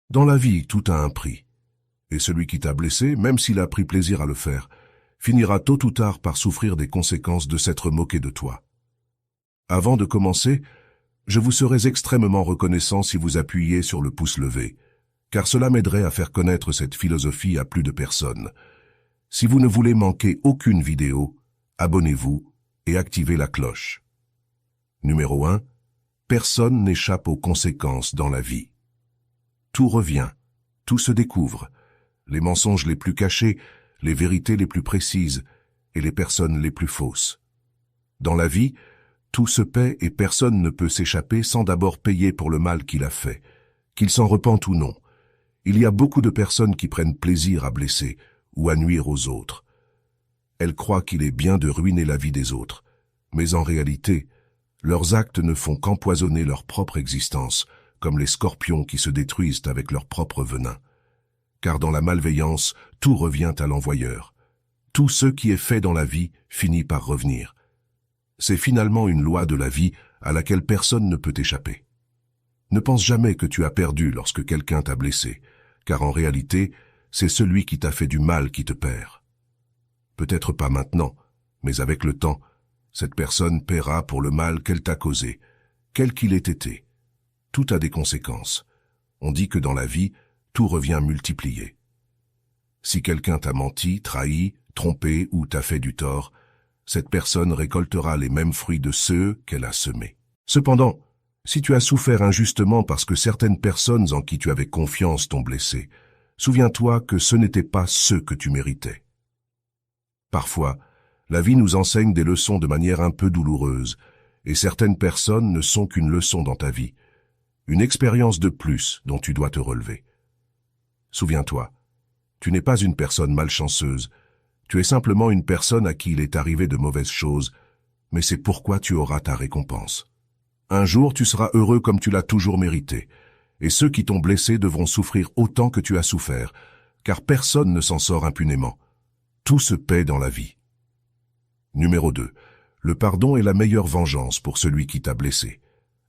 Dans la vie, tout a un prix. Et celui qui t'a blessé, même s'il a pris plaisir à le faire, finira tôt ou tard par souffrir des conséquences de s'être moqué de toi. Avant de commencer, je vous serais extrêmement reconnaissant si vous appuyiez sur le pouce levé, car cela m'aiderait à faire connaître cette philosophie à plus de personnes. Si vous ne voulez manquer aucune vidéo, abonnez-vous et activez la cloche. Numéro 1. Personne n'échappe aux conséquences dans la vie. Tout revient, tout se découvre, les mensonges les plus cachés, les vérités les plus précises et les personnes les plus fausses. Dans la vie, tout se paie et personne ne peut s'échapper sans d'abord payer pour le mal qu'il a fait, qu'il s'en repente ou non. Il y a beaucoup de personnes qui prennent plaisir à blesser ou à nuire aux autres. Elles croient qu'il est bien de ruiner la vie des autres, mais en réalité, leurs actes ne font qu'empoisonner leur propre existence, comme les scorpions qui se détruisent avec leur propre venin. Car dans la malveillance, tout revient à l'envoyeur. Tout ce qui est fait dans la vie finit par revenir. C'est finalement une loi de la vie à laquelle personne ne peut échapper. Ne pense jamais que tu as perdu lorsque quelqu'un t'a blessé, car en réalité, c'est celui qui t'a fait du mal qui te perd. Peut-être pas maintenant, mais avec le temps, cette personne paiera pour le mal qu'elle t'a causé, quel qu'il ait été. Tout a des conséquences. On dit que dans la vie, tout revient multiplié. Si quelqu'un t'a menti, trahi, trompé ou t'a fait du tort, cette personne récoltera les mêmes fruits de ceux qu'elle a semés. Cependant, si tu as souffert injustement parce que certaines personnes en qui tu avais confiance t'ont blessé, souviens-toi que ce n'était pas ceux que tu méritais. Parfois, la vie nous enseigne des leçons de manière un peu douloureuse, et certaines personnes ne sont qu'une leçon dans ta vie, une expérience de plus dont tu dois te relever. Souviens-toi, tu n'es pas une personne malchanceuse, tu es simplement une personne à qui il est arrivé de mauvaises choses, mais c'est pourquoi tu auras ta récompense. Un jour, tu seras heureux comme tu l'as toujours mérité, et ceux qui t'ont blessé devront souffrir autant que tu as souffert, car personne ne s'en sort impunément. Tout se paie dans la vie. Numéro 2. Le pardon est la meilleure vengeance pour celui qui t'a blessé.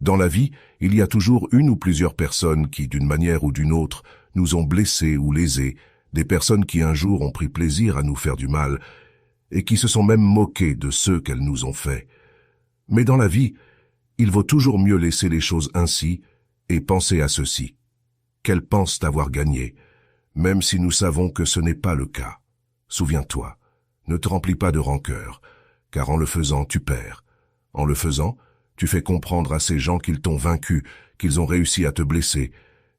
Dans la vie, il y a toujours une ou plusieurs personnes qui, d'une manière ou d'une autre, nous ont blessés ou lésés, des personnes qui un jour ont pris plaisir à nous faire du mal, et qui se sont même moquées de ceux qu'elles nous ont fait. Mais dans la vie, il vaut toujours mieux laisser les choses ainsi et penser à ceci, qu'elles pensent avoir gagné, même si nous savons que ce n'est pas le cas. Souviens-toi, ne te remplis pas de rancœur, car en le faisant, tu perds. En le faisant, tu fais comprendre à ces gens qu'ils t'ont vaincu, qu'ils ont réussi à te blesser,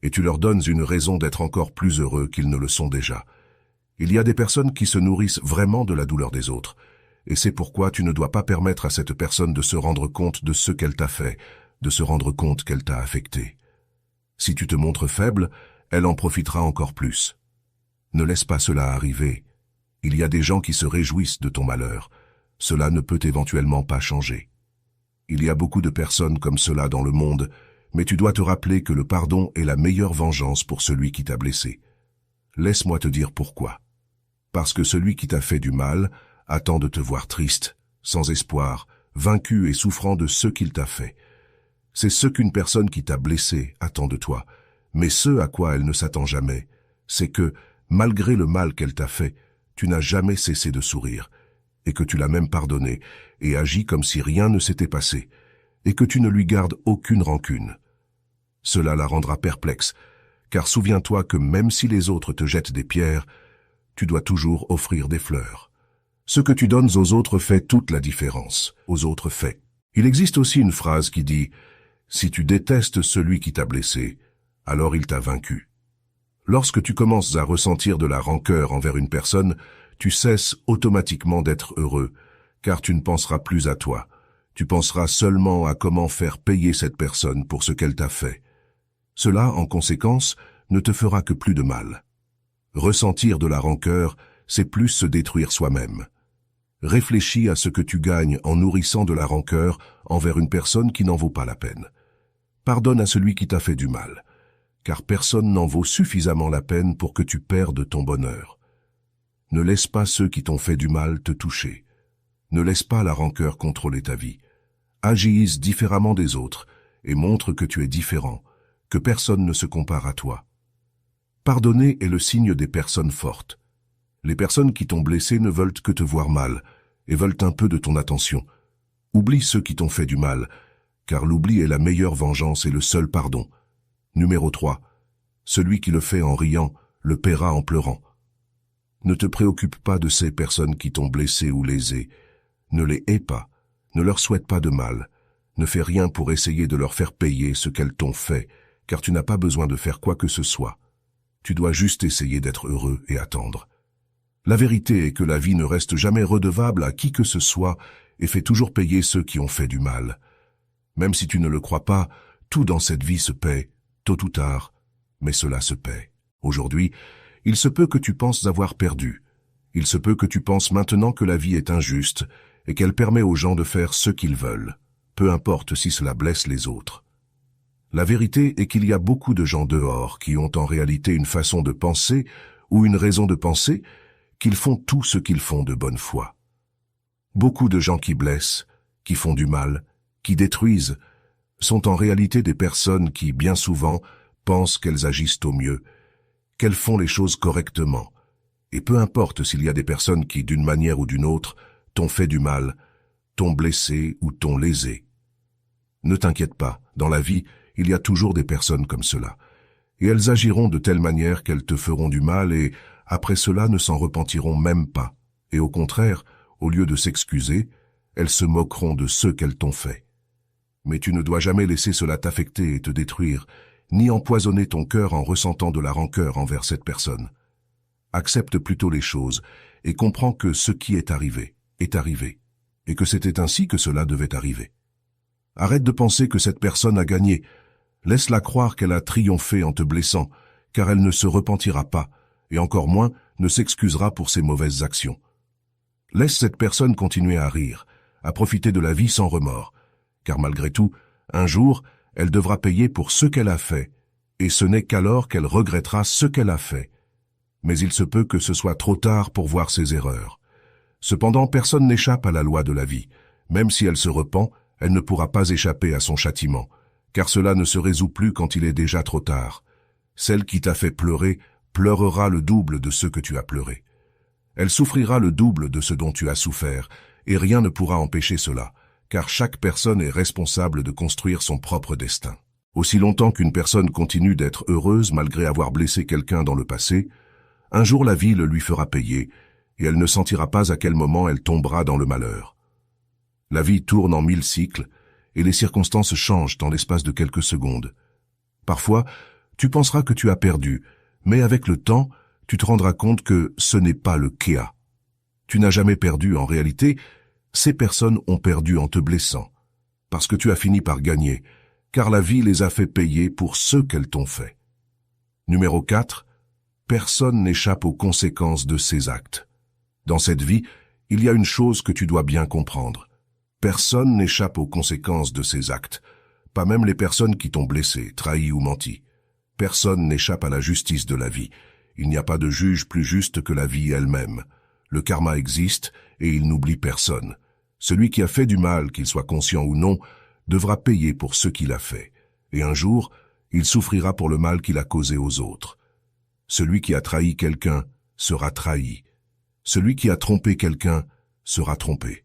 et tu leur donnes une raison d'être encore plus heureux qu'ils ne le sont déjà. Il y a des personnes qui se nourrissent vraiment de la douleur des autres, et c'est pourquoi tu ne dois pas permettre à cette personne de se rendre compte de ce qu'elle t'a fait, de se rendre compte qu'elle t'a affecté. Si tu te montres faible, elle en profitera encore plus. Ne laisse pas cela arriver. Il y a des gens qui se réjouissent de ton malheur. Cela ne peut éventuellement pas changer. Il y a beaucoup de personnes comme cela dans le monde, mais tu dois te rappeler que le pardon est la meilleure vengeance pour celui qui t'a blessé. Laisse-moi te dire pourquoi. Parce que celui qui t'a fait du mal attend de te voir triste, sans espoir, vaincu et souffrant de ce qu'il t'a fait. C'est ce qu'une personne qui t'a blessé attend de toi, mais ce à quoi elle ne s'attend jamais, c'est que, malgré le mal qu'elle t'a fait, tu n'as jamais cessé de sourire, et que tu l'as même pardonné, et agi comme si rien ne s'était passé, et que tu ne lui gardes aucune rancune. Cela la rendra perplexe, car souviens-toi que même si les autres te jettent des pierres, tu dois toujours offrir des fleurs. Ce que tu donnes aux autres fait toute la différence, aux autres faits. Il existe aussi une phrase qui dit « Si tu détestes celui qui t'a blessé, alors il t'a vaincu ». Lorsque tu commences à ressentir de la rancœur envers une personne, tu cesses automatiquement d'être heureux, car tu ne penseras plus à toi. Tu penseras seulement à comment faire payer cette personne pour ce qu'elle t'a fait. Cela, en conséquence, ne te fera que plus de mal. Ressentir de la rancœur, c'est plus se détruire soi-même. Réfléchis à ce que tu gagnes en nourrissant de la rancœur envers une personne qui n'en vaut pas la peine. Pardonne à celui qui t'a fait du mal, car personne n'en vaut suffisamment la peine pour que tu perdes ton bonheur. Ne laisse pas ceux qui t'ont fait du mal te toucher. Ne laisse pas la rancœur contrôler ta vie. Agisse différemment des autres et montre que tu es différent, que personne ne se compare à toi. Pardonner est le signe des personnes fortes. Les personnes qui t'ont blessé ne veulent que te voir mal et veulent un peu de ton attention. Oublie ceux qui t'ont fait du mal, car l'oubli est la meilleure vengeance et le seul pardon. Numéro 3. Celui qui le fait en riant, le paiera en pleurant. Ne te préoccupe pas de ces personnes qui t'ont blessé ou lésé. Ne les hais pas, ne leur souhaite pas de mal. Ne fais rien pour essayer de leur faire payer ce qu'elles t'ont fait, car tu n'as pas besoin de faire quoi que ce soit. Tu dois juste essayer d'être heureux et attendre. La vérité est que la vie ne reste jamais redevable à qui que ce soit et fait toujours payer ceux qui ont fait du mal. Même si tu ne le crois pas, tout dans cette vie se paie, tôt ou tard, mais cela se paie. Aujourd'hui, il se peut que tu penses avoir perdu. Il se peut que tu penses maintenant que la vie est injuste et qu'elle permet aux gens de faire ce qu'ils veulent, peu importe si cela blesse les autres. La vérité est qu'il y a beaucoup de gens dehors qui ont en réalité une façon de penser ou une raison de penser, qu'ils font tout ce qu'ils font de bonne foi. Beaucoup de gens qui blessent, qui font du mal, qui détruisent, sont en réalité des personnes qui, bien souvent, pensent qu'elles agissent au mieux, qu'elles font les choses correctement. Et peu importe s'il y a des personnes qui, d'une manière ou d'une autre, t'ont fait du mal, t'ont blessé ou t'ont lésé. Ne t'inquiète pas, dans la vie, il y a toujours des personnes comme cela. Et elles agiront de telle manière qu'elles te feront du mal et, après cela, ne s'en repentiront même pas. Et au contraire, au lieu de s'excuser, elles se moqueront de ceux qu'elles t'ont fait. Mais tu ne dois jamais laisser cela t'affecter et te détruire, ni empoisonner ton cœur en ressentant de la rancœur envers cette personne. Accepte plutôt les choses et comprends que ce qui est arrivé, et que c'était ainsi que cela devait arriver. Arrête de penser que cette personne a gagné. Laisse-la croire qu'elle a triomphé en te blessant, car elle ne se repentira pas, et encore moins ne s'excusera pour ses mauvaises actions. Laisse cette personne continuer à rire, à profiter de la vie sans remords, car malgré tout, un jour, elle devra payer pour ce qu'elle a fait, et ce n'est qu'alors qu'elle regrettera ce qu'elle a fait. Mais il se peut que ce soit trop tard pour voir ses erreurs. Cependant, personne n'échappe à la loi de la vie. Même si elle se repent, elle ne pourra pas échapper à son châtiment, car cela ne se résout plus quand il est déjà trop tard. Celle qui t'a fait pleurer pleurera le double de ce que tu as pleuré. Elle souffrira le double de ce dont tu as souffert, et rien ne pourra empêcher cela, car chaque personne est responsable de construire son propre destin. Aussi longtemps qu'une personne continue d'être heureuse malgré avoir blessé quelqu'un dans le passé, un jour la vie le lui fera payer, et elle ne sentira pas à quel moment elle tombera dans le malheur. La vie tourne en 1000 cycles, et les circonstances changent en l'espace de quelques secondes. Parfois, tu penseras que tu as perdu, mais avec le temps, tu te rendras compte que ce n'est pas le cas. Tu n'as jamais perdu en réalité, ces personnes ont perdu en te blessant, parce que tu as fini par gagner, car la vie les a fait payer pour ce qu'elles t'ont fait. Numéro 4. Personne n'échappe aux conséquences de ses actes. Dans cette vie, il y a une chose que tu dois bien comprendre. Personne n'échappe aux conséquences de ses actes, pas même les personnes qui t'ont blessé, trahi ou menti. Personne n'échappe à la justice de la vie. Il n'y a pas de juge plus juste que la vie elle-même. Le karma existe et il n'oublie personne. Celui qui a fait du mal, qu'il soit conscient ou non, devra payer pour ce qu'il a fait. Et un jour, il souffrira pour le mal qu'il a causé aux autres. Celui qui a trahi quelqu'un sera trahi. Celui qui a trompé quelqu'un sera trompé.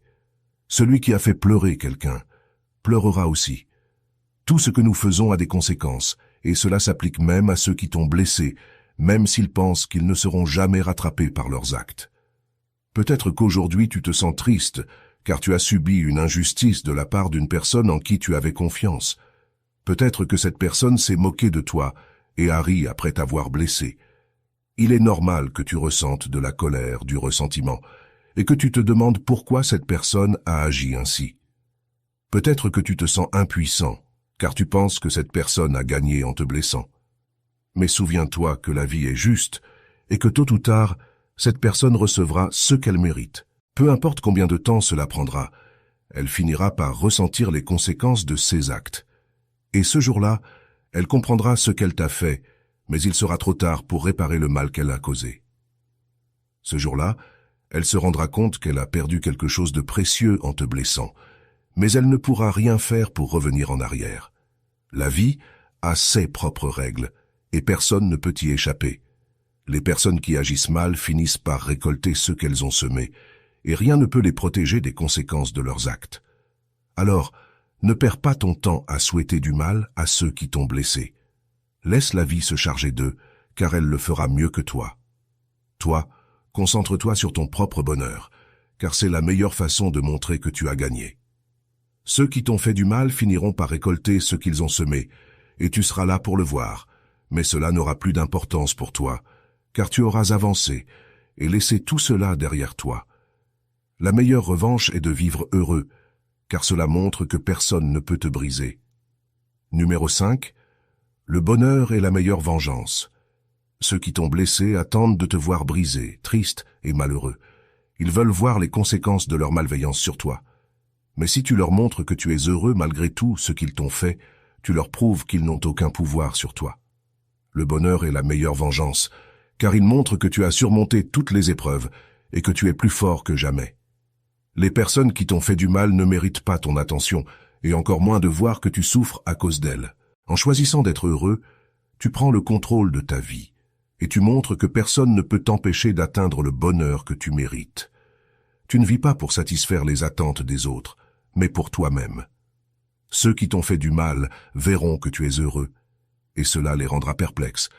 Celui qui a fait pleurer quelqu'un pleurera aussi. Tout ce que nous faisons a des conséquences, et cela s'applique même à ceux qui t'ont blessé, même s'ils pensent qu'ils ne seront jamais rattrapés par leurs actes. Peut-être qu'aujourd'hui tu te sens triste, car tu as subi une injustice de la part d'une personne en qui tu avais confiance. Peut-être que cette personne s'est moquée de toi et a ri après t'avoir blessé. Il est normal que tu ressentes de la colère, du ressentiment, et que tu te demandes pourquoi cette personne a agi ainsi. Peut-être que tu te sens impuissant, car tu penses que cette personne a gagné en te blessant. Mais souviens-toi que la vie est juste, et que tôt ou tard, cette personne recevra ce qu'elle mérite. Peu importe combien de temps cela prendra, elle finira par ressentir les conséquences de ses actes. Et ce jour-là, elle comprendra ce qu'elle t'a fait, mais il sera trop tard pour réparer le mal qu'elle a causé. Ce jour-là, elle se rendra compte qu'elle a perdu quelque chose de précieux en te blessant, mais elle ne pourra rien faire pour revenir en arrière. La vie a ses propres règles, et personne ne peut y échapper. Les personnes qui agissent mal finissent par récolter ce qu'elles ont semé, et rien ne peut les protéger des conséquences de leurs actes. Alors, ne perds pas ton temps à souhaiter du mal à ceux qui t'ont blessé. Laisse la vie se charger d'eux, car elle le fera mieux que toi. Toi, concentre-toi sur ton propre bonheur, car c'est la meilleure façon de montrer que tu as gagné. Ceux qui t'ont fait du mal finiront par récolter ce qu'ils ont semé, et tu seras là pour le voir, mais cela n'aura plus d'importance pour toi, car tu auras avancé et laissé tout cela derrière toi. La meilleure revanche est de vivre heureux, car cela montre que personne ne peut te briser. Numéro 5. Le bonheur est la meilleure vengeance. Ceux qui t'ont blessé attendent de te voir brisé, triste et malheureux. Ils veulent voir les conséquences de leur malveillance sur toi. Mais si tu leur montres que tu es heureux malgré tout ce qu'ils t'ont fait, tu leur prouves qu'ils n'ont aucun pouvoir sur toi. Le bonheur est la meilleure vengeance, car il montre que tu as surmonté toutes les épreuves et que tu es plus fort que jamais. Les personnes qui t'ont fait du mal ne méritent pas ton attention, et encore moins de voir que tu souffres à cause d'elles. En choisissant d'être heureux, tu prends le contrôle de ta vie, et tu montres que personne ne peut t'empêcher d'atteindre le bonheur que tu mérites. Tu ne vis pas pour satisfaire les attentes des autres, mais pour toi-même. Ceux qui t'ont fait du mal verront que tu es heureux, et cela les rendra perplexes,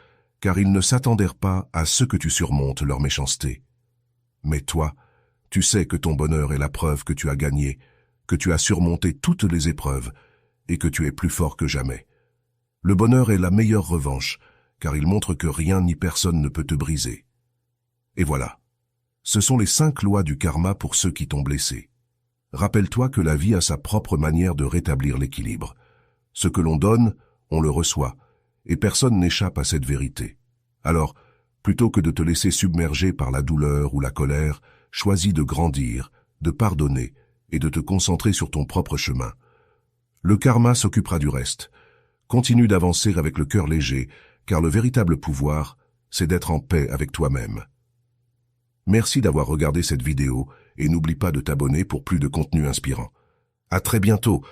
car ils ne s'attendirent pas à ce que tu surmontes leur méchanceté. Mais toi, tu sais que ton bonheur est la preuve que tu as gagné, que tu as surmonté toutes les épreuves, et que tu es plus fort que jamais. Le bonheur est la meilleure revanche, car il montre que rien ni personne ne peut te briser. Et voilà. Ce sont les 5 lois du karma pour ceux qui t'ont blessé. Rappelle-toi que la vie a sa propre manière de rétablir l'équilibre. Ce que l'on donne, on le reçoit, et personne n'échappe à cette vérité. Alors, plutôt que de te laisser submerger par la douleur ou la colère, choisis de grandir, de pardonner et de te concentrer sur ton propre chemin. Le karma s'occupera du reste. Continue d'avancer avec le cœur léger, car le véritable pouvoir, c'est d'être en paix avec toi-même. Merci d'avoir regardé cette vidéo et n'oublie pas de t'abonner pour plus de contenu inspirant. À très bientôt